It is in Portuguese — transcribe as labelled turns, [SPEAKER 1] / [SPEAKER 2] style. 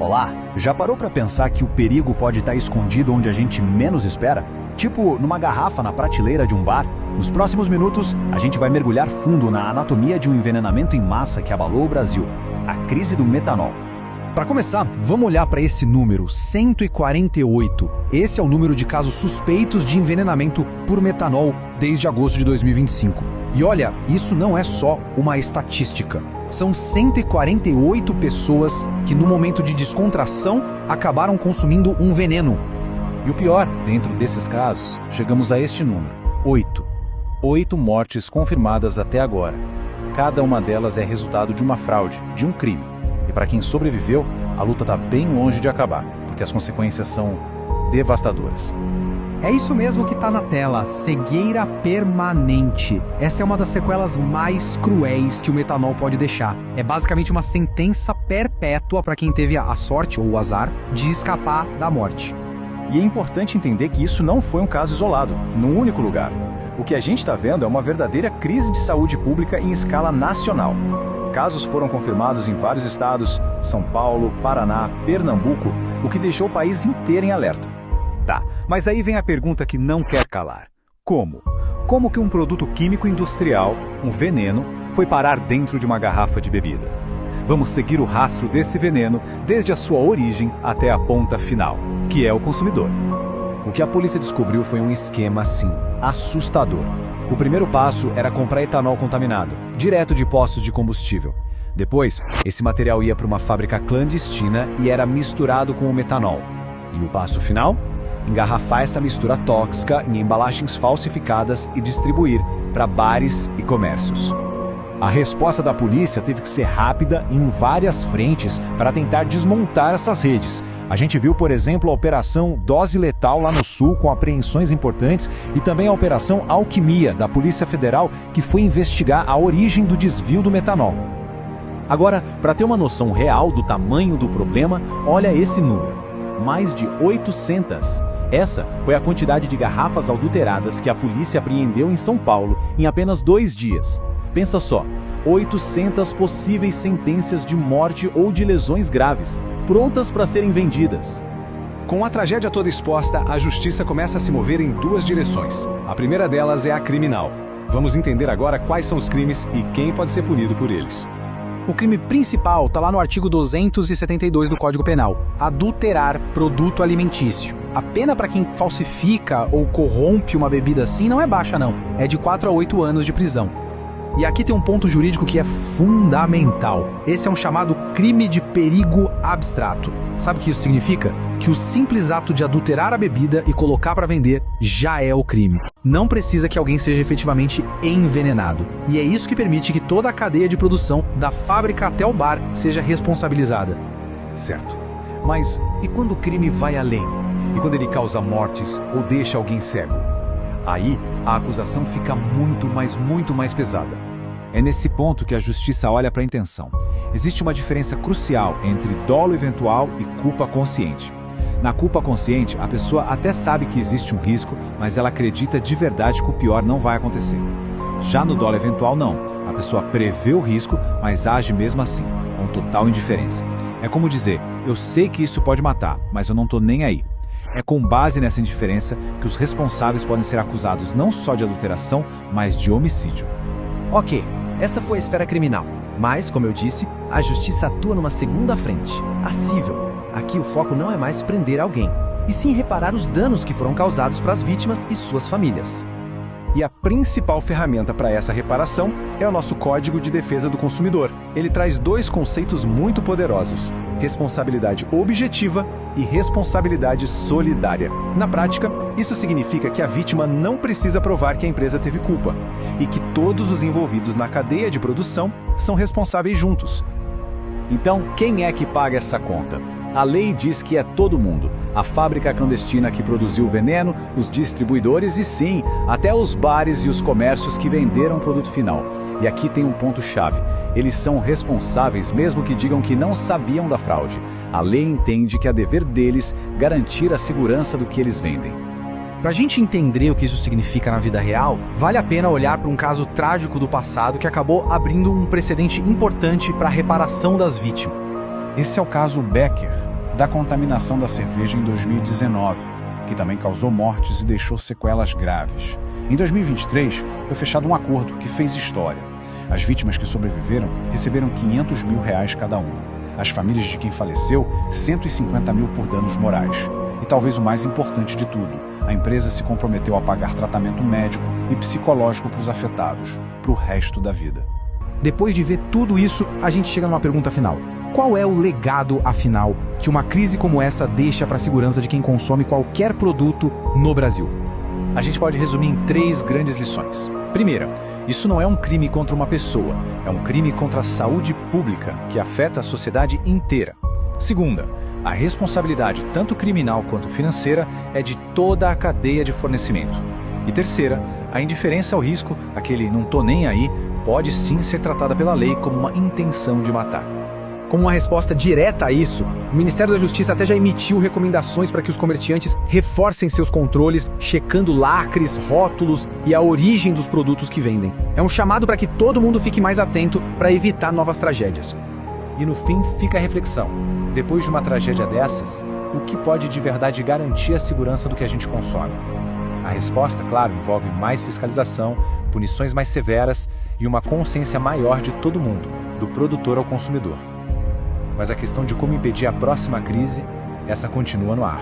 [SPEAKER 1] Olá, já parou para pensar que o perigo pode estar escondido onde a gente menos espera? Tipo, numa garrafa na prateleira de um bar? Nos próximos minutos, a gente vai mergulhar fundo na anatomia de um envenenamento em massa que abalou o Brasil, a crise do metanol.
[SPEAKER 2] Para começar, vamos olhar para esse número, 148. Esse é o número de casos suspeitos de envenenamento por metanol desde agosto de 2025. E olha, isso não é só uma estatística. São 148 pessoas que, no momento de descontração, acabaram consumindo um veneno.
[SPEAKER 3] E o pior, dentro desses casos, chegamos a este número, 8. 8 mortes confirmadas até agora. Cada uma delas é resultado de uma fraude, de um crime. E para quem sobreviveu, a luta está bem longe de acabar, porque as consequências são devastadoras.
[SPEAKER 4] É isso mesmo que está na tela, cegueira permanente. Essa é uma das sequelas mais cruéis que o metanol pode deixar. É basicamente uma sentença perpétua para quem teve a sorte ou o azar de escapar da morte.
[SPEAKER 1] E é importante entender que isso não foi um caso isolado, num único lugar. O que a gente está vendo é uma verdadeira crise de saúde pública em escala nacional. Casos foram confirmados em vários estados, São Paulo, Paraná, Pernambuco, o que deixou o país inteiro em alerta.
[SPEAKER 5] Tá, mas aí vem a pergunta que não quer calar. Como? Como que um produto químico industrial, um veneno, foi parar dentro de uma garrafa de bebida? Vamos seguir o rastro desse veneno desde a sua origem até a ponta final, que é o consumidor.
[SPEAKER 2] O que a polícia descobriu foi um esquema, assim, assustador. O primeiro passo era comprar etanol contaminado, direto de postos de combustível. Depois, esse material ia para uma fábrica clandestina e era misturado com o metanol. E o passo final? Engarrafar essa mistura tóxica em embalagens falsificadas e distribuir para bares e comércios. A resposta da polícia teve que ser rápida em várias frentes para tentar desmontar essas redes. A gente viu, por exemplo, a Operação Dose Letal lá no Sul, com apreensões importantes, e também a Operação Alquimia, da Polícia Federal, que foi investigar a origem do desvio do metanol.
[SPEAKER 3] Agora, para ter uma noção real do tamanho do problema, olha esse número. Mais de 800. Essa foi a quantidade de garrafas adulteradas que a polícia apreendeu em São Paulo em apenas 2 dias. Pensa só, 800 possíveis sentenças de morte ou de lesões graves, prontas para serem vendidas.
[SPEAKER 2] Com a tragédia toda exposta, a justiça começa a se mover em 2 direções. A primeira delas é a criminal. Vamos entender agora quais são os crimes e quem pode ser punido por eles.
[SPEAKER 4] O crime principal está lá no artigo 272 do Código Penal: adulterar produto alimentício. A pena para quem falsifica ou corrompe uma bebida assim não é baixa não, é de 4 a 8 anos de prisão. E aqui tem um ponto jurídico que é fundamental. Esse é um chamado crime de perigo abstrato. Sabe o que isso significa? Que o simples ato de adulterar a bebida e colocar para vender já é o crime. Não precisa que alguém seja efetivamente envenenado. E é isso que permite que toda a cadeia de produção, da fábrica até o bar, seja responsabilizada.
[SPEAKER 5] Certo. Mas e quando o crime vai além? E quando ele causa mortes ou deixa alguém cego? Aí, a acusação fica muito mais pesada.
[SPEAKER 3] É nesse ponto que a justiça olha para a intenção. Existe uma diferença crucial entre dolo eventual e culpa consciente. Na culpa consciente, a pessoa até sabe que existe um risco, mas ela acredita de verdade que o pior não vai acontecer. Já no dolo eventual, não. A pessoa prevê o risco, mas age mesmo assim, com total indiferença. É como dizer, eu sei que isso pode matar, mas eu não estou nem aí. É com base nessa indiferença que os responsáveis podem ser acusados não só de adulteração, mas de homicídio.
[SPEAKER 6] Ok, essa foi a esfera criminal. Mas, como eu disse, a justiça atua numa segunda frente, a cível. Aqui o foco não é mais prender alguém, e sim reparar os danos que foram causados para as vítimas e suas famílias.
[SPEAKER 2] E a principal ferramenta para essa reparação é o nosso Código de Defesa do Consumidor. Ele traz 2 conceitos muito poderosos: responsabilidade objetiva e responsabilidade solidária. Na prática, isso significa que a vítima não precisa provar que a empresa teve culpa e que todos os envolvidos na cadeia de produção são responsáveis juntos.
[SPEAKER 5] Então, quem é que paga essa conta? A lei diz que é todo mundo. A fábrica clandestina que produziu o veneno, os distribuidores e sim, até os bares e os comércios que venderam o produto final. E aqui tem um ponto-chave. Eles são responsáveis mesmo que digam que não sabiam da fraude. A lei entende que é dever deles garantir a segurança do que eles vendem.
[SPEAKER 4] Para a gente entender o que isso significa na vida real, vale a pena olhar para um caso trágico do passado que acabou abrindo um precedente importante para a reparação das vítimas.
[SPEAKER 2] Esse é o caso Becker.
[SPEAKER 3] da contaminação da cerveja em 2019, que também causou mortes e deixou sequelas graves. Em 2023, foi fechado um acordo que fez história. As vítimas que sobreviveram receberam R$500 mil cada uma. As famílias de quem faleceu, R$150 mil por danos morais. E talvez o mais importante de tudo, a empresa se comprometeu a pagar tratamento médico e psicológico para os afetados, para o resto da vida.
[SPEAKER 4] Depois de ver tudo isso, a gente chega numa pergunta final. Qual é o legado, afinal, que uma crise como essa deixa para a segurança de quem consome qualquer produto no Brasil?
[SPEAKER 5] A gente pode resumir em 3 grandes lições. Primeira, isso não é um crime contra uma pessoa, é um crime contra a saúde pública, que afeta a sociedade inteira. Segunda, a responsabilidade, tanto criminal quanto financeira, é de toda a cadeia de fornecimento. E terceira, a indiferença ao risco, aquele não tô nem aí, pode sim ser tratada pela lei como uma intenção de matar.
[SPEAKER 4] Como uma resposta direta a isso, o Ministério da Justiça até já emitiu recomendações para que os comerciantes reforcem seus controles, checando lacres, rótulos e a origem dos produtos que vendem. É um chamado para que todo mundo fique mais atento para evitar novas tragédias.
[SPEAKER 5] E no fim fica a reflexão. Depois de uma tragédia dessas, o que pode de verdade garantir a segurança do que a gente consome? A resposta, claro, envolve mais fiscalização, punições mais severas e uma consciência maior de todo mundo, do produtor ao consumidor. Mas a questão de como impedir a próxima crise, essa continua no ar.